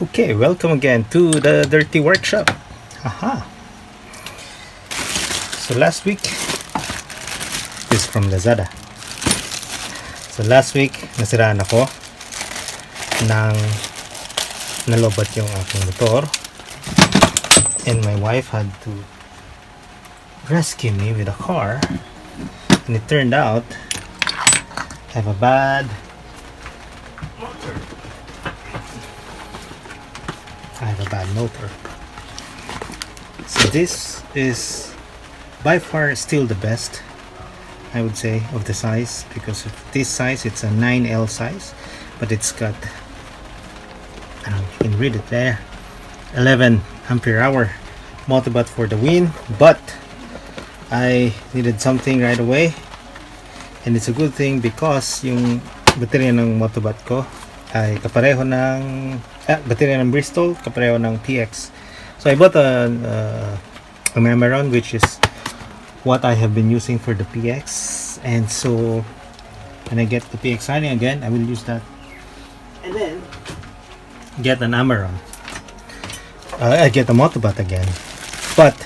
Okay, welcome again to the Dirty Workshop. Aha. So last week, this is from Lazada. So last week, nasiraan ako ng nalobat yung aking motor. And my wife had to rescue me with a car. And it turned out I have a bad motor. So this is by far still the best, I would say, of the size, because of this size it's a 9L size, but it's got, I don't know if you can read it there, 11 ampere hour motobat for the win. But I needed something right away, and it's a good thing because yung baterya ng motobat ko ay kapareho ng baterya ng Bristol, kapareho ng PX. So I bought a Mameron, which is what I have been using for the PX, and so when I get the PX running again, I will use that and then get an Amaron. I get a motobat again, but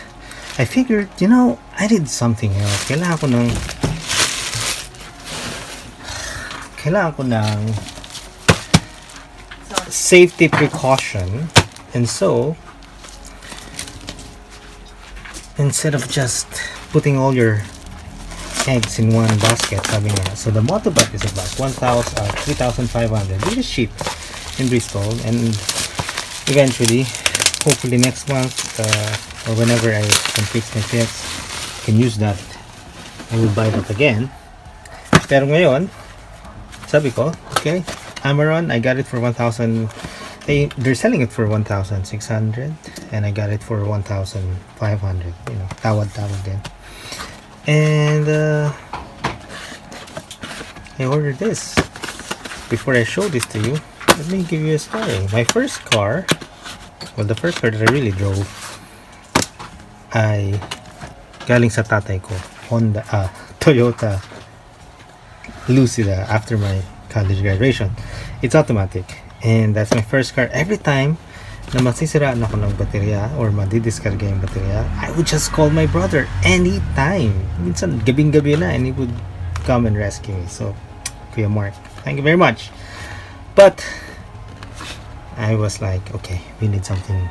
I figured, I did something else. Kailangan ko ng safety precaution, and so instead of just putting all your eggs in one basket, so the motobat is about 3,500, which is cheap in Bristol, and eventually, hopefully next month or whenever I can fix my PX, I can use that. I will buy that again. Pero ngayon, sabi ko, okay, Amaron, I got it for 1,000. They're selling it for 1,600, and I got it for 1,500. Tawad din. And I ordered this. Before I show this to you, let me give you a story. My first car, the first car that I really drove, ay galing sa tatay ko, Toyota Lucida, after my college graduation. It's automatic, and that's my first car. Every time na masisiraan ako ng baterya or madidiskarga yung baterya, I would just call my brother anytime. Minsan gabing-gabi na, and he would come and rescue me. So, Kuya Mark, thank you very much. But I was like, okay, we need something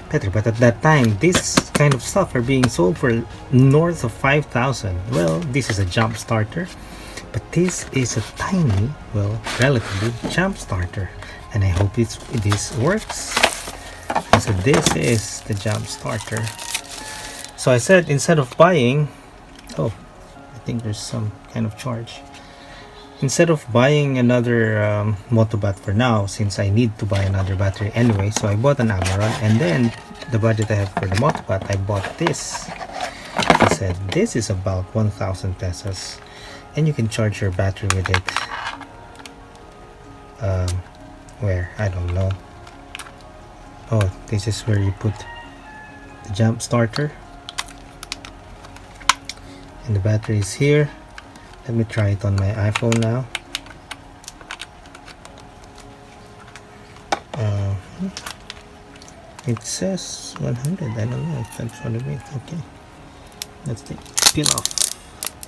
better. But at that time, this kind of stuff are being sold for north of 5,000. Well, this is a Jumpstarter, but this is a tiny, relatively Jumpstarter, and I hope this works. So this is the Jumpstarter. So I said, instead of buying, I think there's some kind of charge. Instead of buying another motobat for now, since I need to buy another battery anyway, so I bought an Amaron, and then the budget I have for the motobat, I bought this. I said, this is about 1,000 pesos, and you can charge your battery with it. Where? I don't know. Oh, this is where you put the Jumpstarter, and the battery is here. Let me try it on my iPhone now. It says 100. I don't know if that's what it means. Okay, let's peel off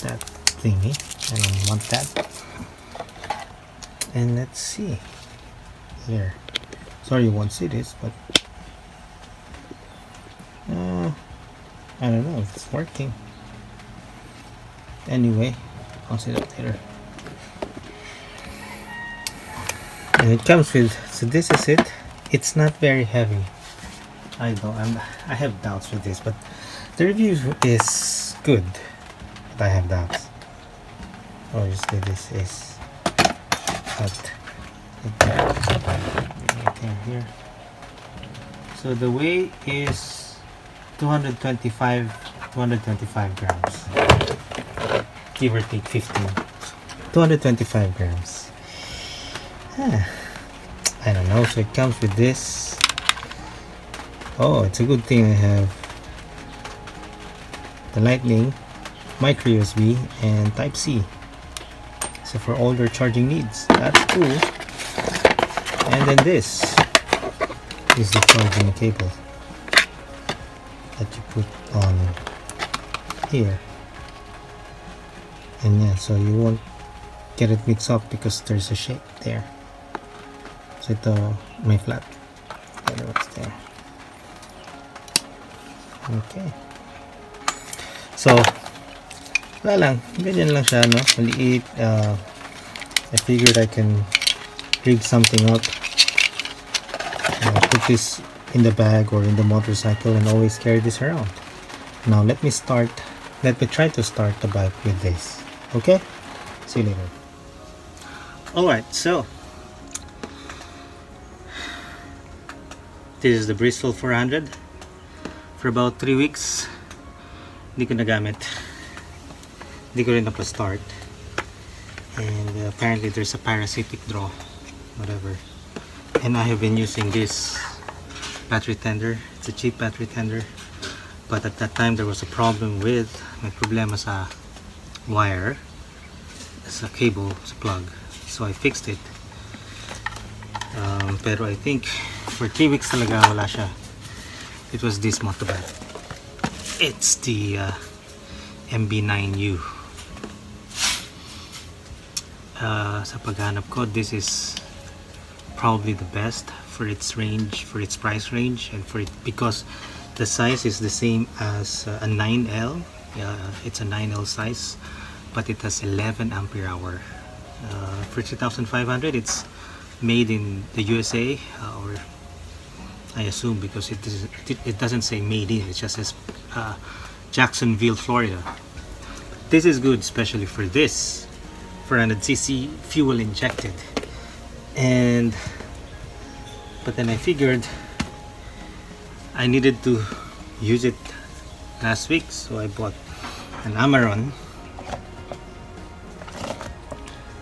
that thingy. I don't want that. And let's see here. Sorry you won't see this, but I don't know if it's working. Anyway, I'll see that later. And it comes with, so this is it. It's not very heavy. I have doubts with this, but the review is good, but I have doubts. Obviously this is cut anything here. So the weight is 225 grams, give or take 15. 225 grams. I don't know. So it comes with this. Oh, it's a good thing I have the Lightning, micro USB, and Type-C. So for all your charging needs, that's cool. And then this is the charging cable that you put on here. And yeah, so you won't get it mixed up because there's a shape there. So ito may flat. What's there? Okay. So wala lang, ganyan lang siya, no? Maliit. I figured I can rig something up. Put this in the bag or in the motorcycle and always carry this around. Now let me try to start the bike with this. Okay? See you later. Alright, so this is the Bristol 400. For about 3 weeks hindi ko nagamit, hindi ko rin napa-start, and apparently there's a parasitic draw, whatever. And I have been using this battery tender. It's a cheap battery tender, but at that time there was a problem with, may problema sa wire, sa cable, sa plug, so I fixed it. Pero I think for 3 weeks talaga wala siya. It was this motorbike. It's the MB9U. Sa paghanap ko, this is probably the best for its range, for its price range, and for it because the size is the same as a 9L. It's a 9L size, but it has 11 ampere hour. For 3,500, it's made in the USA, or I assume, because it doesn't say made in, it just says Jacksonville, Florida. This is good, especially for this 400cc fuel injected. But then I figured I needed to use it last week, so I bought an Amaron,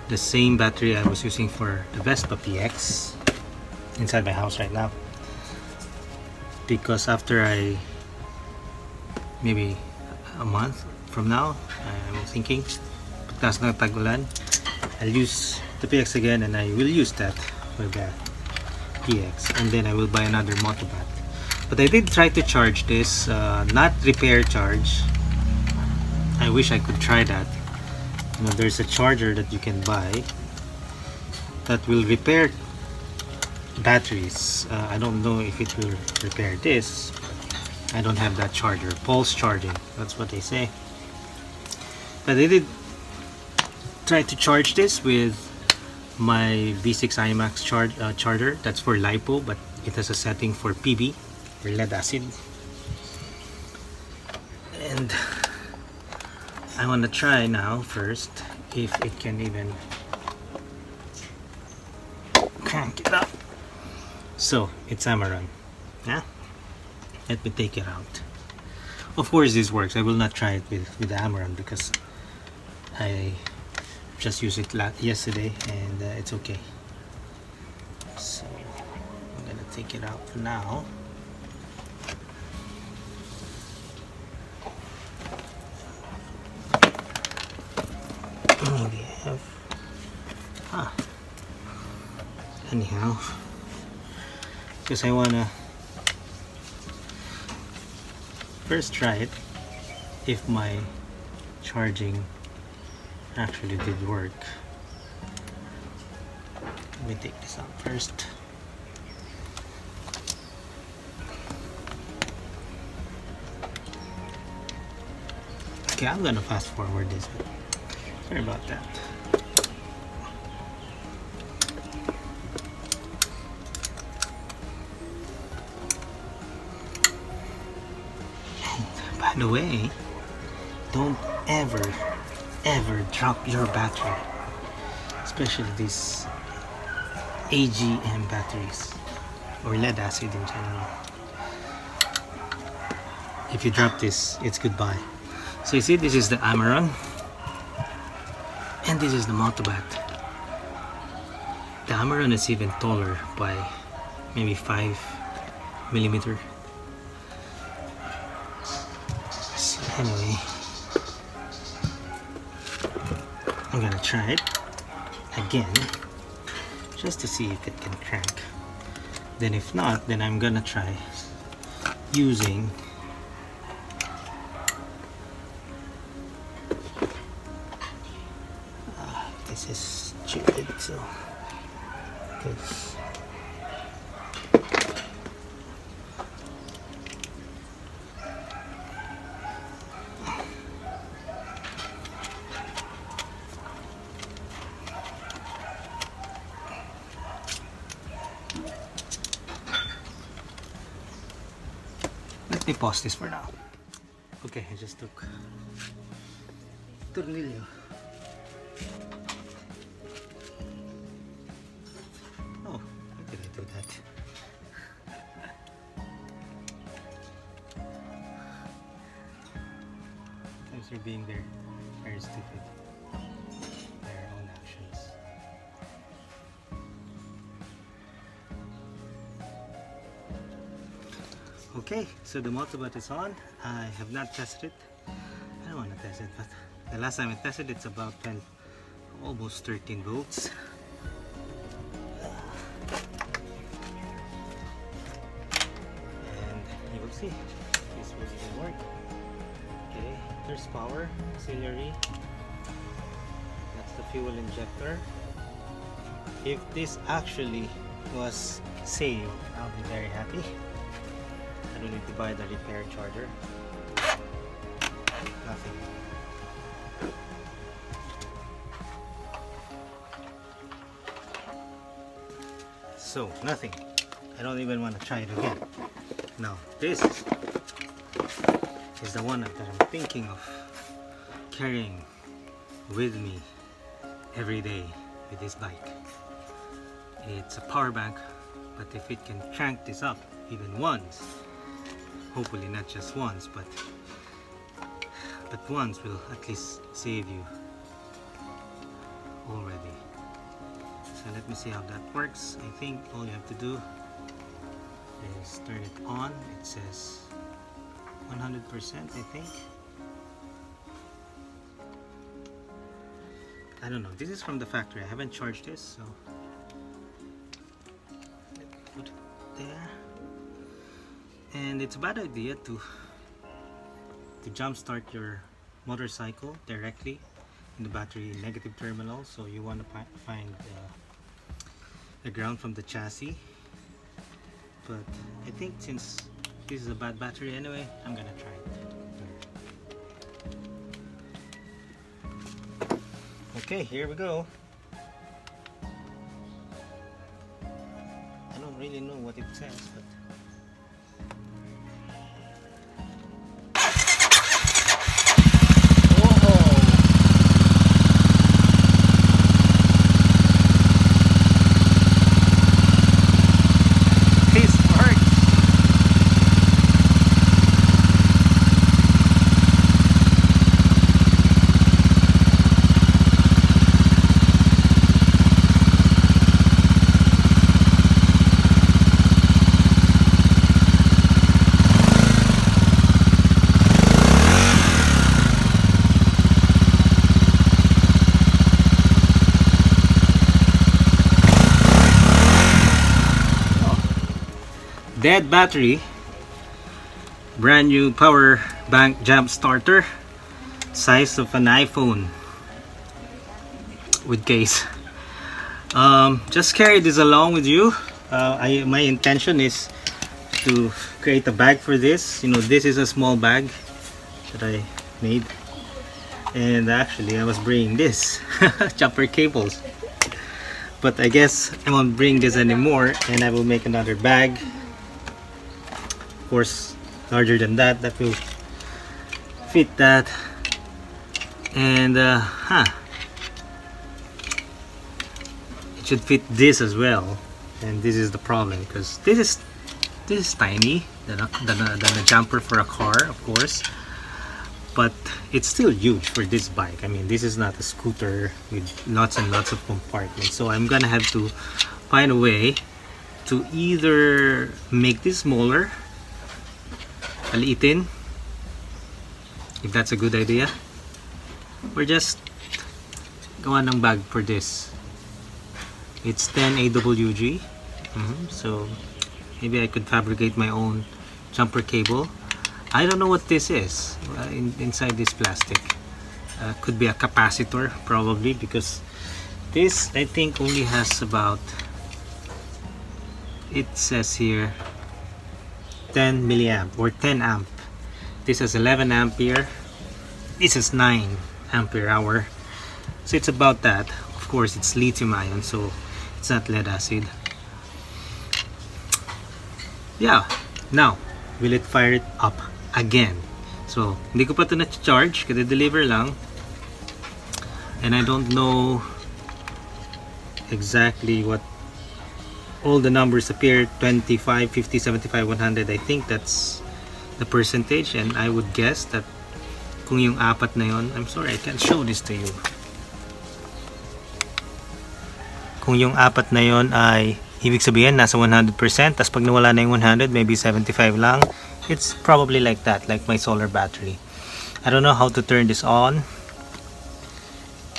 the same battery I was using for the Vespa PX, inside my house right now. Because after maybe a month from now, I'm thinking, pagkas ng tag-ulan, I'll use the PX again, and I will use that for the PX, and then I will buy another motobat. But I did try to charge this, not repair charge. I wish I could try that. You know, there's a charger that you can buy that will repair batteries. I don't know if it will repair this. I don't have that charger. Pulse charging, that's what they say. But I did try to charge this with my V6 IMAX charger. That's for LiPo, but it has a setting for PB, or lead acid. And I want to try now first if it can even crank it up. So it's Amaron. Yeah, let me take it out. Of course this works. I will not try it with the Amaron because I just used it yesterday, and it's okay. So I'm gonna take it out for now. Maybe I have anyhow, because I wanna first try it if my charging actually did work. Let me take this out first. Okay, I'm gonna fast forward this, but sorry about that. And by the way, don't ever drop your battery, especially these AGM batteries or lead acid in general. If you drop this, it's goodbye. So you see, this is the Amaron, and this is the motobat. The Amaron is even taller by maybe 5mm. So anyway, I'm gonna try it again just to see if it can crank. Then if not, then I'm gonna try using this is stupid, so because let me pause this for now. Okay, I just took tornillo. Oh, why did I do that? Sometimes they're being very stupid. Their own actions. Okay, so the multibot is on. I have not tested it. I don't want to test it, but the last time I tested it's about 10, almost 13 volts. And you will see this will even work. Okay, there's power, auxiliary. That's the fuel injector. If this actually was saved, I'll be very happy. I don't need to buy the repair charger. Nothing. So, nothing. I don't even want to try it again. Now, this is the one that I'm thinking of carrying with me every day with this bike. It's a power bank, but if it can crank this up even once, hopefully not just once, but once will at least save you already. So let me see how that works. I think all you have to do is turn it on. It says 100%, I think. I don't know. This is from the factory. I haven't charged this, so let me put it there. And it's a bad idea to jump start your motorcycle directly in the battery negative terminal, so you want to find the ground from the chassis. But I think since this is a bad battery anyway, I'm gonna try it. Okay, here we go. I don't really know what it says, but dead battery, brand new power bank Jumpstarter, size of an iPhone with case. Just carry this along with you. My intention is to create a bag for this. You know, this is a small bag that I made, and actually I was bringing this chopper cables, but I guess I won't bring this anymore, and I will make another bag, of course larger than that, that will fit that. And it should fit this as well. And this is the problem, because this is tiny than a jumper for a car, of course, but it's still huge for this bike. I mean, this is not a scooter with lots and lots of compartments, so I'm gonna have to find a way to either make this smaller, aliitin, if that's a good idea, or just gawa ng bag for this. It's 10 AWG, so Maybe I could fabricate my own jumper cable. I don't know what this is inside this plastic. Could be a capacitor probably, because this I think only has about, it says here 10 milliamp or 10 amp. This is 11 ampere. This is 9 ampere hour. So it's about that. Of course, it's lithium ion, so it's not lead acid. Yeah. Now, will it fire it up again? So, hindi ko pa ito na-charge kasi deliver lang. And I don't know exactly what all the numbers appear. 25, 50, 75, 100. I think that's the percentage, and I would guess that kung yung apat na yon, I'm sorry, I can't show this to you. Kung yung apat na yon ay ibig sabihin nasa 100%, tas pag nawala na yung 100, maybe 75 lang. It's probably like that, like my solar battery. I don't know how to turn this on.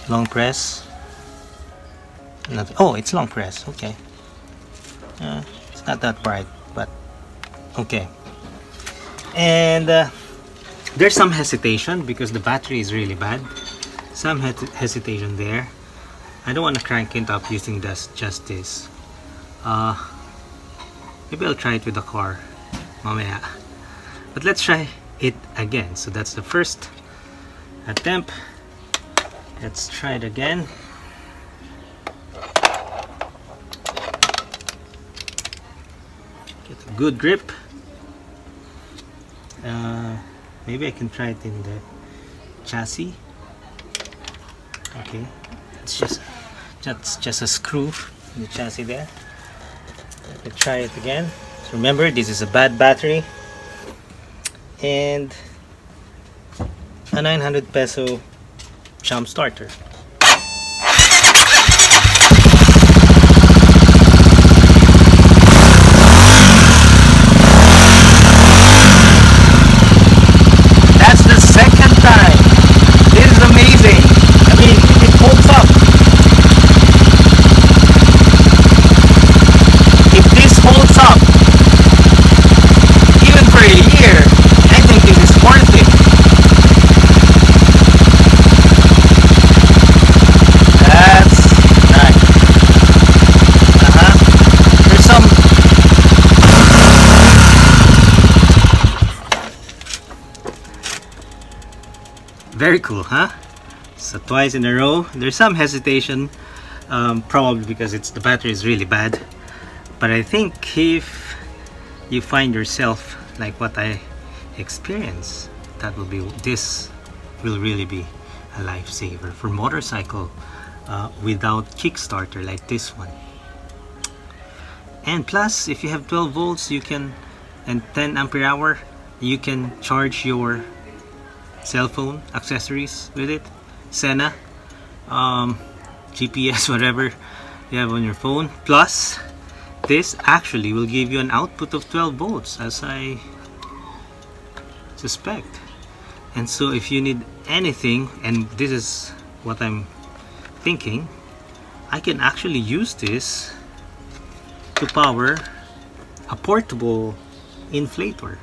Long press. Oh, it's long press. Okay. It's not that bright, but okay. And there's some hesitation because the battery is really bad. Some hesitation there. I don't want to crank it up using just this. Maybe I'll try it with the car mamaya. But let's try it again. So that's the first attempt. Let's try it again. Get a good grip. Maybe I can try it in the chassis. Okay, it's just a screw in the chassis there. Let's try it again. So remember, this is a bad battery and a 900 peso Jumpstarter. That's the second time. This is amazing. I mean, it holds up. If this holds up even for a year, I think this is worth it. That's nice. There's some very cool, huh? So twice in a row. There's some hesitation, probably because the battery is really bad. But I think if you find yourself like what I experienced, this will really be a lifesaver for motorcycle without Kickstarter like this one. And plus, if you have 12 volts, you can, and 10 ampere hour, you can charge your cell phone accessories with it. Sena, GPS, whatever you have on your phone. Plus, this actually will give you an output of 12 volts, as I suspect. And so if you need anything, and this is what I'm thinking, I can actually use this to power a portable inflator.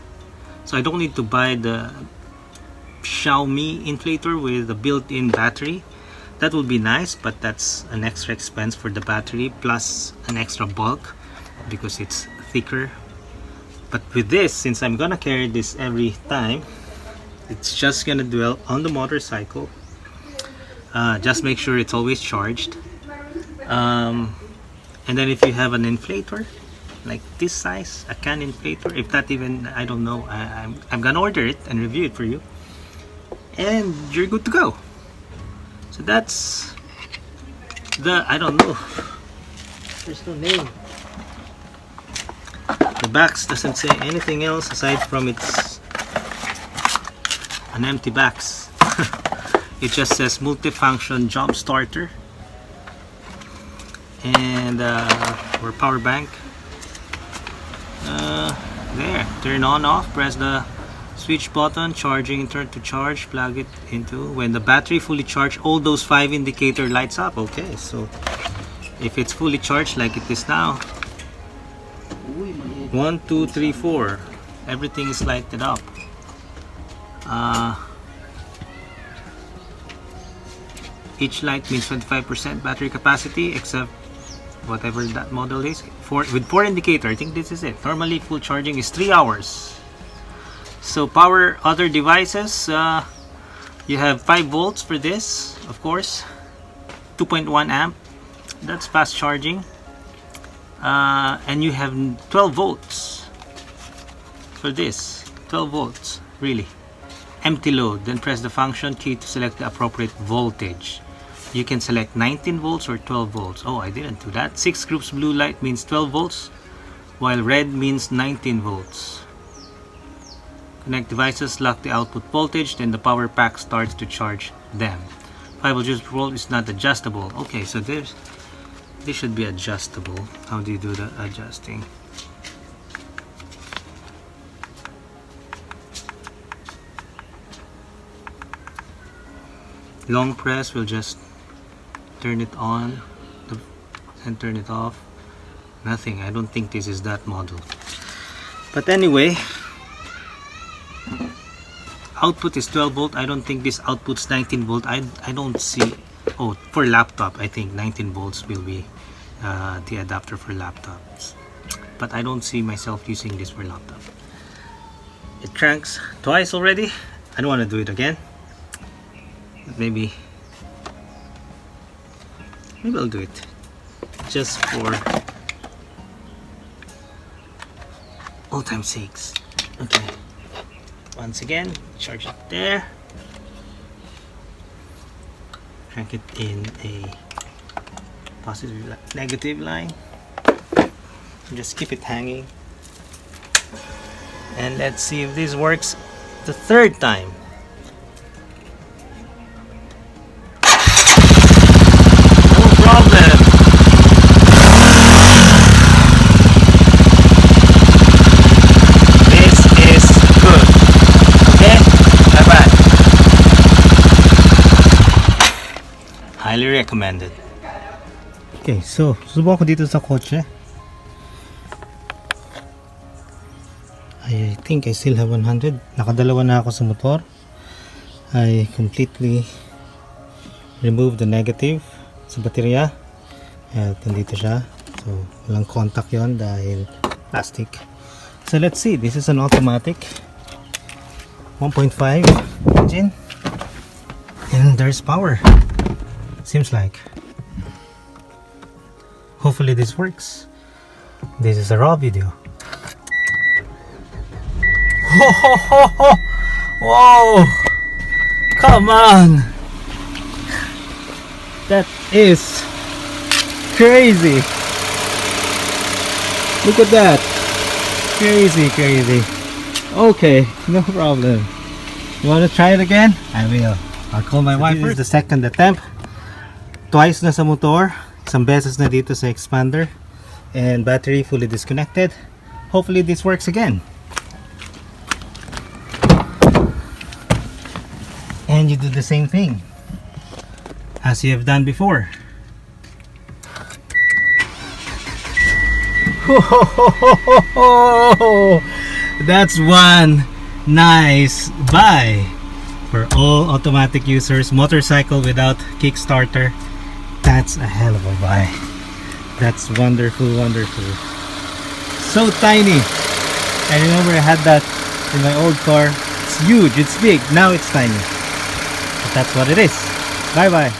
So I don't need to buy the Xiaomi inflator with a built-in battery. That would be nice, but that's an extra expense for the battery plus an extra bulk because it's thicker. But with this, since I'm gonna carry this every time, it's just gonna dwell on the motorcycle. Just make sure it's always charged. And then if you have an inflator like this size, a can inflator, if not even, I don't know, I'm gonna order it and review it for you, and you're good to go. So that's the, I don't know, there's no name. The box doesn't say anything else aside from it's an empty box. It just says multifunction Jumpstarter and or power bank. There, turn on, off, press the switch button, charging, turn to charge, plug it into. When the battery fully charged, all those 5 indicator lights up. Okay, so if it's fully charged like it is now, 1, 2, 3, 4. Everything is lighted up. Each light means 25% battery capacity, except whatever that model is. With 4 indicator, I think this is it. Normally full charging is 3 hours. So power other devices, you have 5 volts for this, of course, 2.1 amp, that's fast charging, and you have 12 volts for this, 12 volts, really. Empty load, then press the function key to select the appropriate voltage. You can select 19 volts or 12 volts. Oh, I didn't do that. 6 groups blue light means 12 volts, while red means 19 volts. Connect devices, lock the output voltage, then the power pack starts to charge them. 5 volts is not adjustable. Okay, so this should be adjustable. How do you do the adjusting? Long press will just turn it on and turn it off. Nothing. I don't think this is that model. But anyway, output is 12 volt. I don't think this outputs 19 volt. I don't see. Oh, for laptop, I think 19 volts will be the adapter for laptops. But I don't see myself using this for laptop. It cranks twice already. I don't want to do it again. But maybe I'll do it just for old time's sakes. Okay. Once again, charge it there. Crank it in a positive negative line. Just keep it hanging. And let's see if this works the third time. No problem. This is good. Okay? Bye-bye. Highly recommended. Okay, so susubukan ko dito sa kotse. I think I still have 100. Nakadalawa na ako sa motor. I completely removed the negative sa baterya. At nandito siya. So, walang contact yon dahil plastic. So, let's see. This is an automatic 1.5 engine. And there's power. Seems like. Hopefully this works. This is a raw video. Whoa! Come on! That is crazy! Look at that! Crazy. Okay, no problem. You want to try it again? I will. I'll call my wife first. This is the second attempt. Twice na sa motor. Isang beses na dito sa expander. And battery fully disconnected. Hopefully this works again. And you do the same thing as you have done before. That's one nice buy for all automatic users. Motorcycle without Kickstarter. That's a hell of a buy. That's wonderful. So tiny. I remember I had that in my old car. It's huge, it's big. Now it's tiny. But that's what it is. Bye bye.